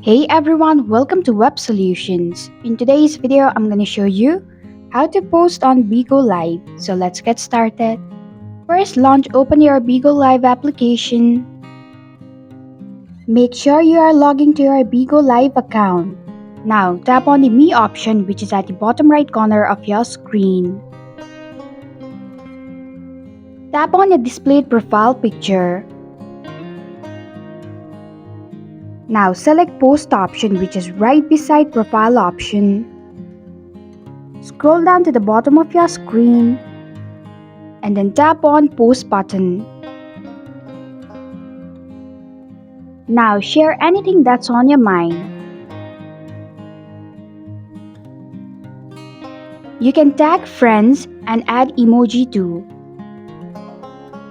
Hey everyone, welcome to Web Solutions. In today's video, I'm going to show you how to post on Bigo Live. So let's get started. First, open your Bigo Live application. Make sure you are logging to your Bigo Live account. Now, tap on the Me option, which is at the bottom right corner of your screen. Tap on the displayed profile picture. Now select Post option, which is right beside Profile option. Scroll down to the bottom of your screen and then tap on Post button. Now share anything that's on your mind. You can tag friends and add emoji too.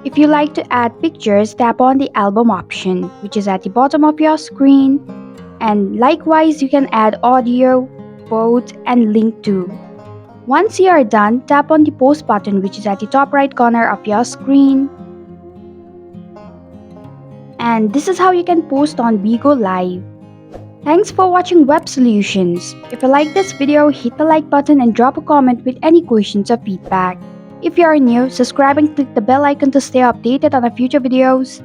If you like to add pictures, tap on the album option, which is at the bottom of your screen. And likewise, you can add audio, quote, and link too. Once you are done, tap on the Post button, which is at the top right corner of your screen. And this is how you can post on Bigo Live. Thanks for watching Web Solutions. If you like this video, hit the like button and drop a comment with any questions or feedback. If you are new, subscribe and click the bell icon to stay updated on our future videos.